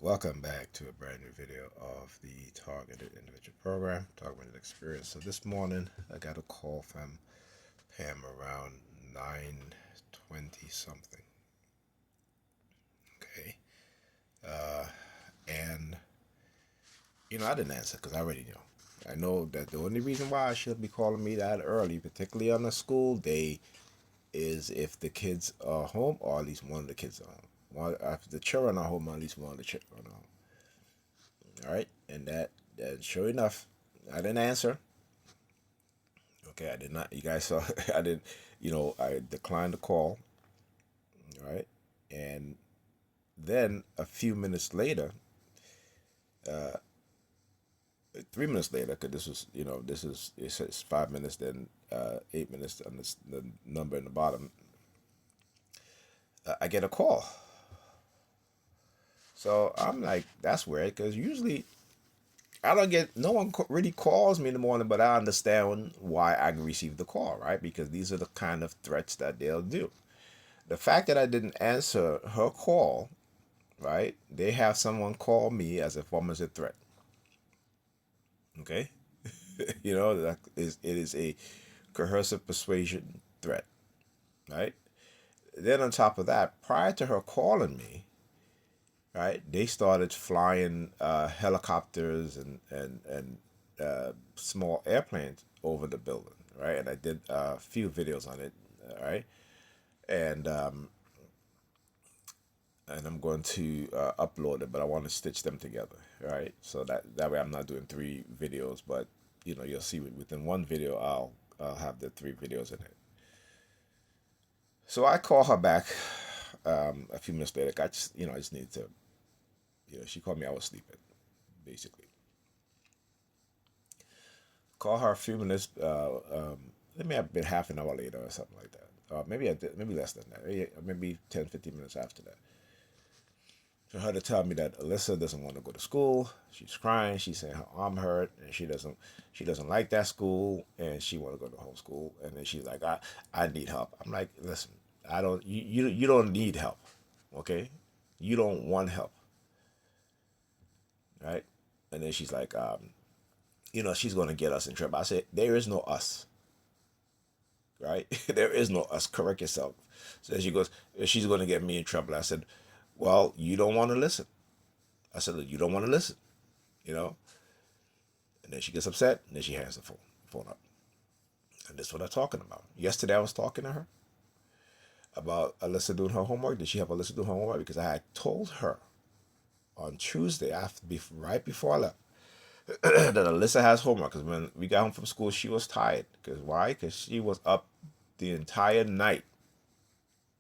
Welcome back to a brand new video of the Targeted Individual Program, Targeted Experience. So this morning I got a call from Pam around 9:20 something. Okay. Uh, and I didn't answer because I already know. I know that the only reason why she'll be calling me that early, particularly on a school day, is if the kids are home or at least one of the kids are home. One, if the children are home, at least one of the children are home. All right, and that sure enough, I didn't answer. Okay, I did not. You guys saw I did. I declined the call. All right, and then a few minutes later, uh, 3 minutes later, because this is it says 5 minutes, then 8 minutes on the number in the bottom. I get a call. So I'm like, that's weird, because usually I don't get no one really calls me in the morning, but I understand why I received the call, right? Because these are the kind of threats that they'll do. The fact that I didn't answer her call, right? They have someone call me as a form of a threat. Okay, it is a coercive persuasion threat, right? Then on top of that, prior to her calling me, right, they started flying helicopters and small airplanes over the building, right? And I did a few videos on it, right? And and I'm going to upload it, but I want to stitch them together, right? So that way I'm not doing three videos, but you'll see within one video I'll have the three videos in it. So I call her back a few minutes later. I just need to, she called me. I was sleeping, basically. Call her a few minutes. It may have been half an hour later or something like that. Maybe less than that. Maybe 10, 15 minutes after that. For her to tell me that Alyssa doesn't want to go to school. She's crying. She's saying her arm hurt, and she doesn't like that school, and she want to go to homeschool. And then she's like, I need help. I'm like, listen, I don't. You don't need help, okay? You don't want help, right? And then she's like, she's gonna get us in trouble. I said, there is no us, right? There is no us. Correct yourself. So she goes, she's gonna get me in trouble. I said, well, you don't want to listen. I said, you don't want to listen, you know? And then she gets upset, and then she hangs the phone up. And this is what I'm talking about. Yesterday I was talking to her about Alyssa doing her homework. Did she have Alyssa do her homework? Because I had told her on Tuesday, right before I left, that Alyssa has homework. Because when we got home from school, she was tired. Because why? Because she was up the entire night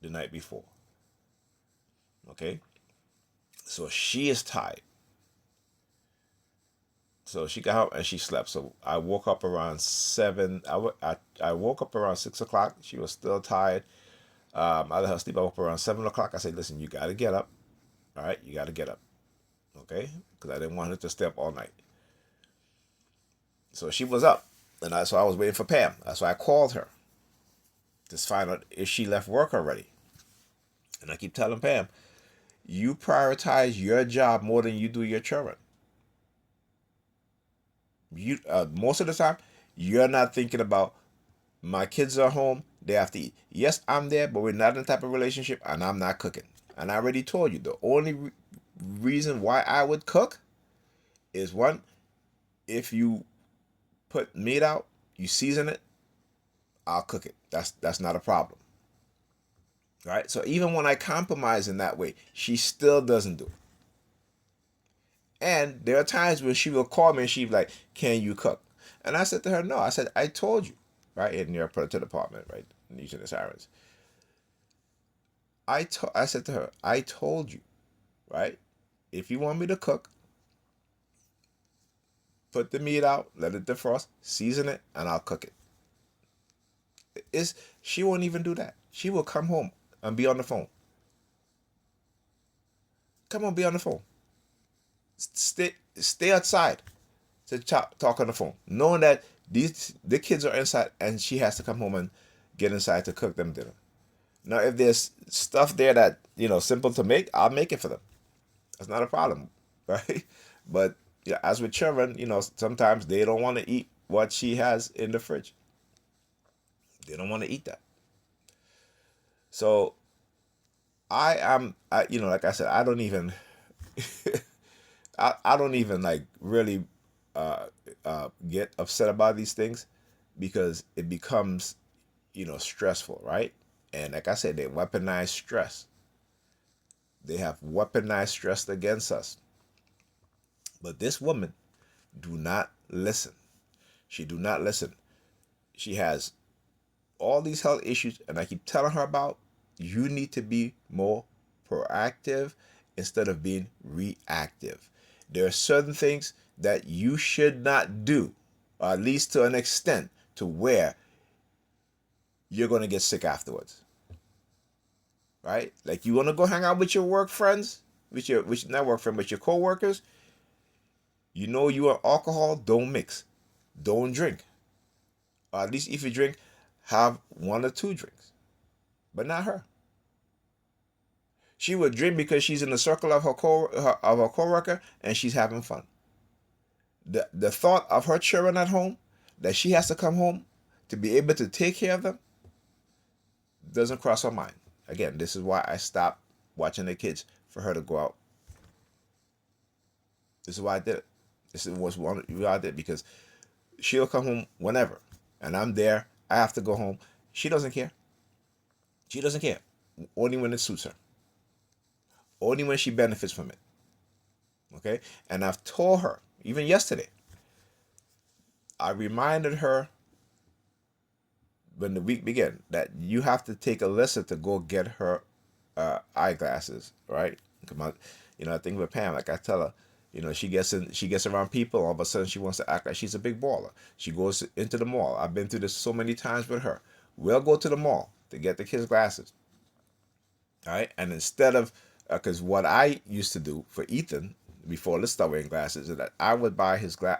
the night before. Okay? So she is tired. So she got home and she slept. So I woke up around 7. I woke up around 6 o'clock. She was still tired. I let her sleep. I woke up around 7 o'clock. I said, listen, you got to get up. All right? You got to get up. Okay? Because I didn't want her to stay up all night. So she was up. So I was waiting for Pam. That's why I called her to find out if she left work already. And I keep telling Pam, you prioritize your job more than you do your children. Most of the time, you're not thinking about my kids are home, they have to eat. Yes, I'm there, but we're not in the type of relationship, and I'm not cooking. And I already told you the only reason why I would cook is one, if you put meat out, you season it, I'll cook it. That's not a problem. Right? So even when I compromise in that way, she still doesn't do it. And there are times when she will call me and she'll be like, can you cook? And I said to her, no. I said, I told you, right? In your to the department, right? Using the sirens. I said to her, I told you, right? If you want me to cook, put the meat out, let it defrost, season it, and I'll cook it. She won't even do that. She will come home and be on the phone. Come on, be on the phone. Stay outside to talk on the phone, knowing that the kids are inside and she has to come home and get inside to cook them dinner. Now, if there's stuff there that simple to make, I'll make it for them. That's not a problem, right? But yeah, as with children, sometimes they don't want to eat what she has in the fridge. They don't want to eat that. So like I said, I don't even, I don't even like really uh, get upset about these things because it becomes, stressful, right? And like I said, they weaponize stress. They have weaponized stress against us. But this woman do not listen. She do not listen. She has all these health issues, and I keep telling her about you need to be more proactive instead of being reactive. There are certain things that you should not do, or at least to an extent to where you're going to get sick afterwards. Right? Like you want to go hang out with your work friends, with not work friends, but your co-workers. You are alcohol, don't mix. Don't drink. Or at least if you drink, have one or two drinks. But not her. She would drink because she's in the circle of her coworker and she's having fun. The thought of her children at home, that she has to come home to be able to take care of them, doesn't cross her mind. Again, this is why I stopped watching the kids for her to go out. This is why I did it. This was one I did because she'll come home whenever, and I'm there. I have to go home. She doesn't care. She doesn't care. Only when it suits her. Only when she benefits from it. Okay? And I've told her, even yesterday, I reminded her when the week began that you have to take Alyssa to go get her eyeglasses, right? Come on, I think with Pam, like I tell her, she gets around people, all of a sudden she wants to act like she's a big baller. She goes into the mall. I've been through this so many times with her. We'll go to the mall to get the kids' glasses. All right, and instead of, because what I used to do for Ethan before let's start wearing glasses is that I would buy his glass.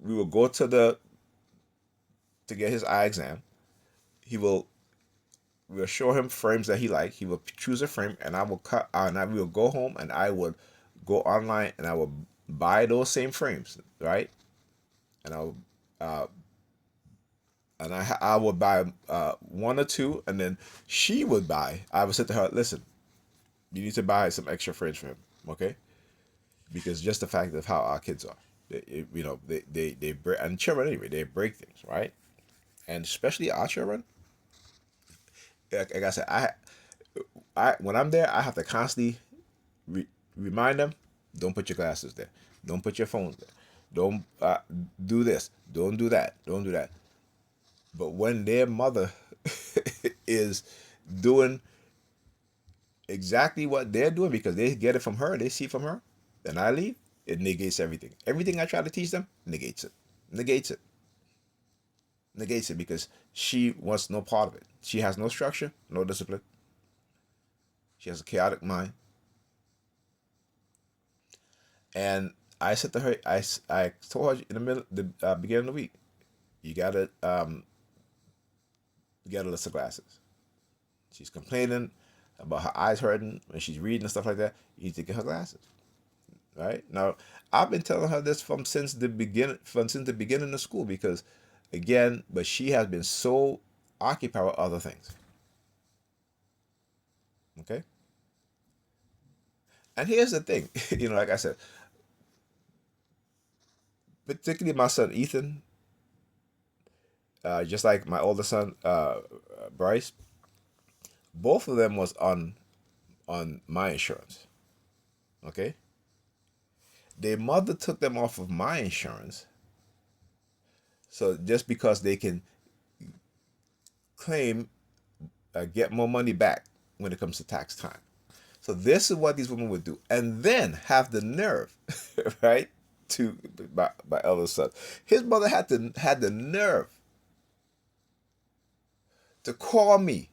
We would go to get his eye exam. He will We'll show him frames that he like. He will choose a frame, and I will cut. And I will go home, and I would go online, and I will buy those same frames, right? And uh, I would buy one or two, and then she would buy. I would say to her, "Listen, you need to buy some extra frames for him, okay? Because just the fact of how our kids are, they break, and children anyway, they break things, right? And especially our children. Like I said, I when I'm there, I have to constantly remind them, don't put your glasses there, don't put your phones there, don't do this, don't do that, don't do that. But when their mother is doing exactly what they're doing because they get it from her, they see it from her, then I leave, it negates everything. Everything I try to teach them negates it, negates it, negates it because she wants no part of it. She has no structure, no discipline. She has a chaotic mind. And I said to her, I told her in the beginning of the week, you get a list of glasses. She's complaining about her eyes hurting when she's reading and stuff like that. You need to get her glasses. Right now, I've been telling her this since the beginning of school because, again, but she has been so occupied with other things. Okay. And here's the thing, like I said, particularly my son Ethan, just like my older son Bryce, both of them was on my insurance. Okay, their mother took them off of my insurance, so just because they can claim get more money back when it comes to tax time. So this is what these women would do, and then have the nerve, right? To my eldest son, his mother had the nerve to call me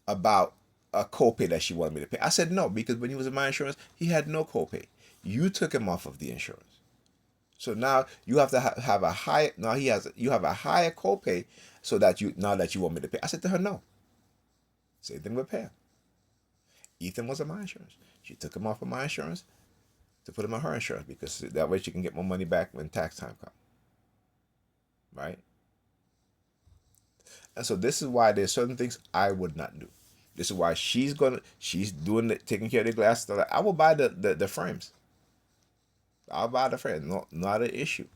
about a copay that she wanted me to pay. I said no, because when he was in my insurance, he had no copay. You took him off of the insurance, so now you have to have a high. Now you have a higher copay, so that you want me to pay. I said to her no. Same thing with Pam. Ethan was on my insurance. She took him off of my insurance to put him on her insurance because that way she can get more money back when tax time comes, right? And so this is why there's certain things I would not do. This is why she's doing it, taking care of the glass. I will buy the frames. I'll buy the frames. No, not an issue.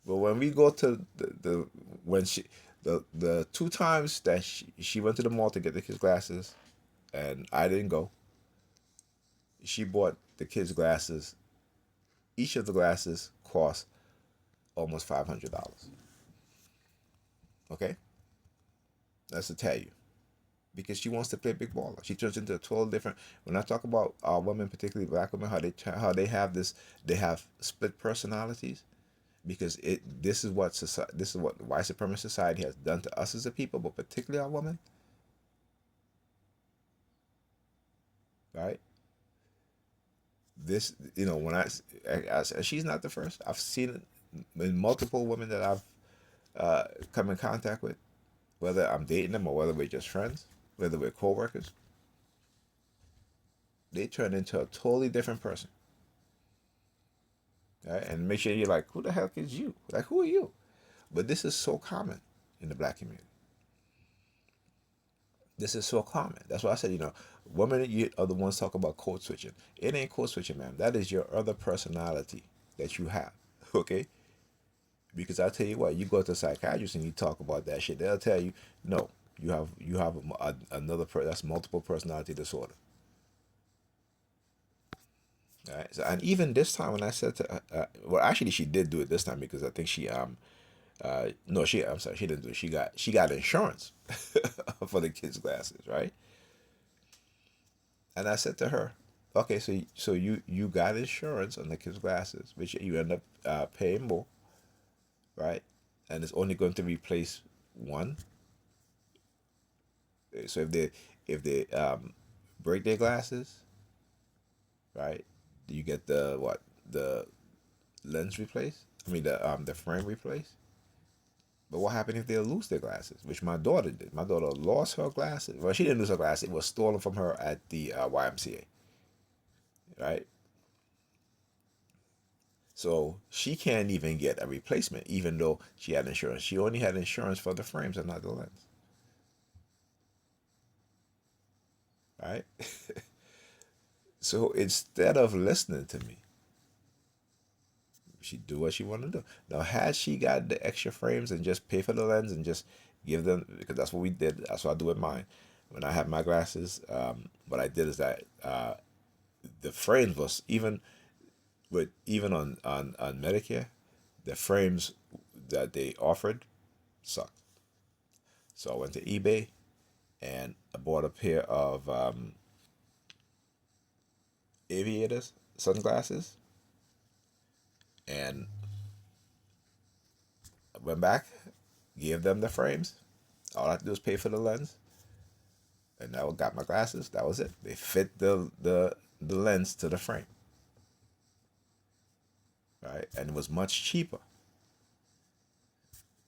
But when we go to the when she the two times that she went to the mall to get the kids glasses, and I didn't go, she bought the kids glasses. Each of the glasses cost almost $500. Okay, that's to tell you, because she wants to play big baller. She turns into a total different. When I talk about women, particularly black women, how they have this, they have split personalities, because this is what white supremacist society has done to us as a people, but particularly our women, right? This, when she's not the first. I've seen it in multiple women that I've come in contact with, whether I'm dating them or whether we're just friends, whether we're co-workers. They turn into a totally different person, right? And make sure you're like, who the heck is you? Like, who are you? But this is so common in the black community. This is so common. That's why I said, women are the ones talk about code switching. It ain't code switching, man. That is your other personality that you have. Okay? Because I tell you what, you go to a psychiatrist and you talk about that shit, they'll tell you, no, you have another that's multiple personality disorder. All right. So, and even this time when I said to, well, actually she did do it this time because I think she no, I'm sorry, she didn't do it. She got insurance for the kids' glasses, right? And I said to her, okay, so you got insurance on the kids' glasses, which you end up paying more, right? And it's only going to replace one. So if they break their glasses, right, you get the lens replaced. I mean the frame replaced. But what happened if they lose their glasses? Which my daughter did. My daughter lost her glasses. Well, she didn't lose her glasses. It was stolen from her at the YMCA, right? So she can't even get a replacement, even though she had insurance. She only had insurance for the frames and not the lens, right? So instead of listening to me, she do what she wanted to do. Now, had she got the extra frames and just pay for the lens and just give them, because that's what we did. That's what I do with mine. When I have my glasses, what I did is that the frames was even on Medicare, the frames that they offered sucked. So I went to eBay and I bought a pair of aviators sunglasses, and I went back, gave them the frames. All I had to do was pay for the lens, and I got my glasses. That was it. They fit the lens to the frame, right? And it was much cheaper.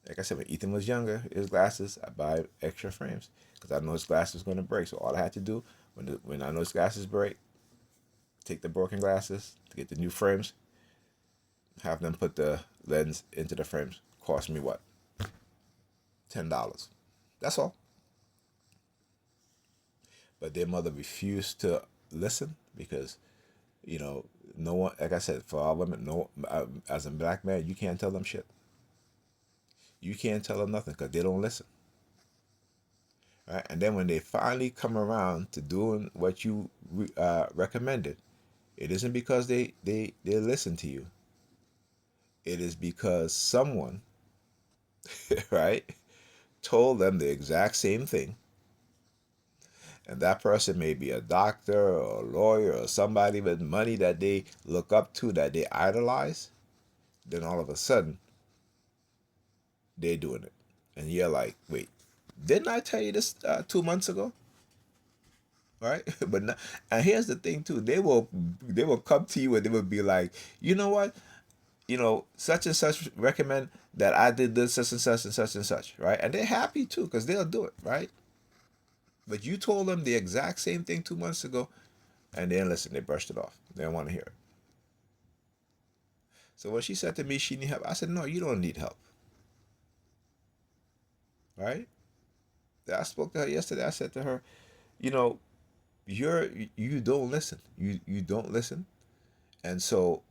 Like I said, when Ethan was younger, his glasses, I buy extra frames because I know his glasses was going to break. So all I had to do when I know his glasses break, take the broken glasses to get the new frames, have them put the lens into the frames. Cost me what? $10. That's all. But their mother refused to listen because, no one. Like I said, for our women, no, as a black man, you can't tell them shit. You can't tell them nothing because they don't listen. Right? And then when they finally come around to doing what you recommended, it isn't because they listen to you. It is because someone, right, told them the exact same thing. And that person may be a doctor or a lawyer or somebody with money that they look up to, that they idolize. Then all of a sudden, they're doing it. And you're like, wait, didn't I tell you this 2 months ago? Right? But now, and here's the thing too, they will come to you and they will be like, you know what? Such and such recommend that I did this, such and such and such and such, right? And they're happy too, because they'll do it, right? But you told them the exact same thing 2 months ago, and they didn't listen. They brushed it off. They didn't want to hear it. So when she said to me she need help, I said, no, you don't need help. Right? I spoke to her yesterday. I said to her, you know, you don't listen. You don't listen. And so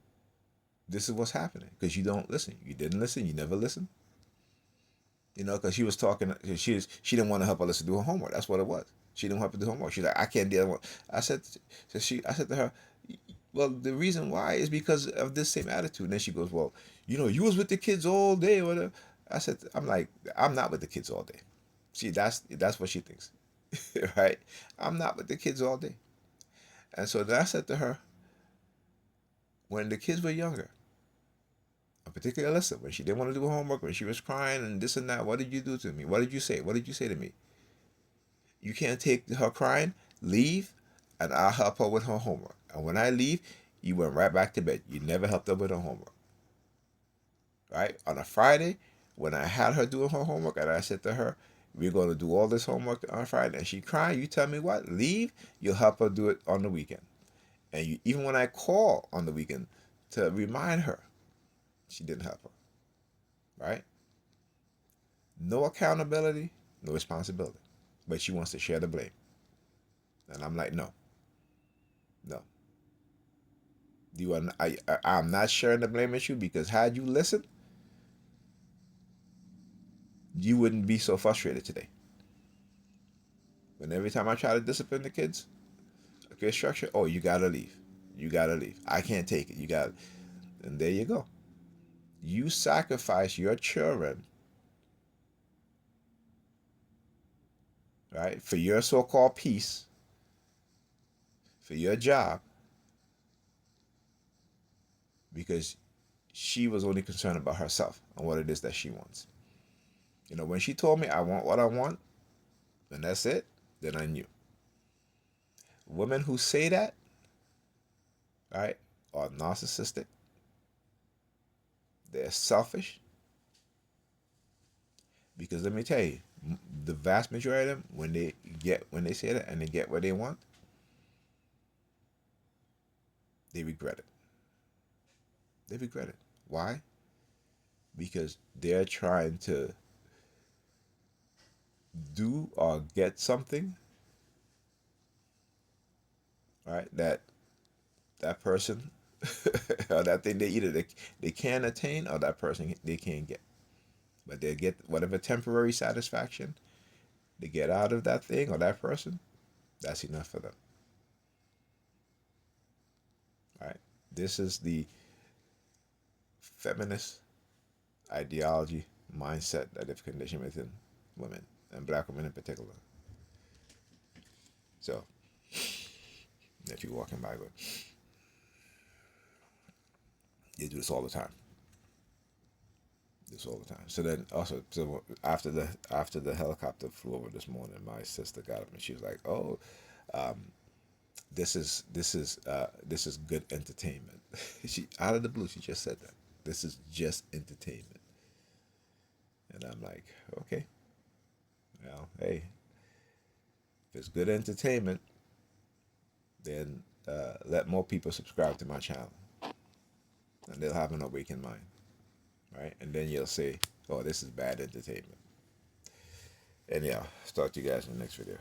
this is what's happening because you don't listen. You didn't listen. You never listened. Because she was talking. She didn't want to help Alyssa do her homework. That's what it was. She didn't want to do homework. She's like, I can't deal with. I said to her, well, the reason why is because of this same attitude. And then she goes, well, you was with the kids all day, or whatever. I'm like, I'm not with the kids all day. See, that's what she thinks, right? I'm not with the kids all day. And so then I said to her, when the kids were younger, particularly Alyssa, when she didn't want to do her homework, when she was crying and this and that, what did you do to me? What did you say? What did you say to me? You can't take her crying, leave, and I'll help her with her homework. And when I leave, you went right back to bed. You never helped her with her homework. Right? On a Friday, when I had her doing her homework, and I said to her, we're going to do all this homework on Friday, and she crying, you tell me what? Leave, you'll help her do it on the weekend. And even when I call on the weekend to remind her, she didn't help her. Right? No accountability, no responsibility. But she wants to share the blame. And I'm like, no. No. I'm not sharing the blame with you because had you listened, you wouldn't be so frustrated today. When every time I try to discipline the kids, okay, structure, oh, you gotta leave. You gotta leave. I can't take it. You gotta. And there you go. You sacrifice your children, right, for your so called peace, for your job, because she was only concerned about herself and what it is that she wants. When she told me I want what I want, and that's it, then I knew. Women who say that, right, are narcissistic. They're selfish. Because let me tell you, the vast majority of them, when they say that and they get what they want, they regret it. They regret it. Why? Because they're trying to do or get something, right? That person or that thing they can attain or that person they can't get. But they get whatever temporary satisfaction they get out of that thing or that person, that's enough for them. Right? This is the feminist ideology, mindset that is conditioned within women and black women in particular. So, if you're walking by, but they do this all the time. This all the time. So then, also, so after the helicopter flew over this morning, my sister got up and she was like, "Oh, um, this is good entertainment." She out of the blue, she just said that. This is just entertainment, and I'm like, okay, well, hey, if it's good entertainment, then let more people subscribe to my channel, and they'll have an awakened mind, right? And then you'll say, "Oh, this is bad entertainment." And yeah, talk to you guys in the next video.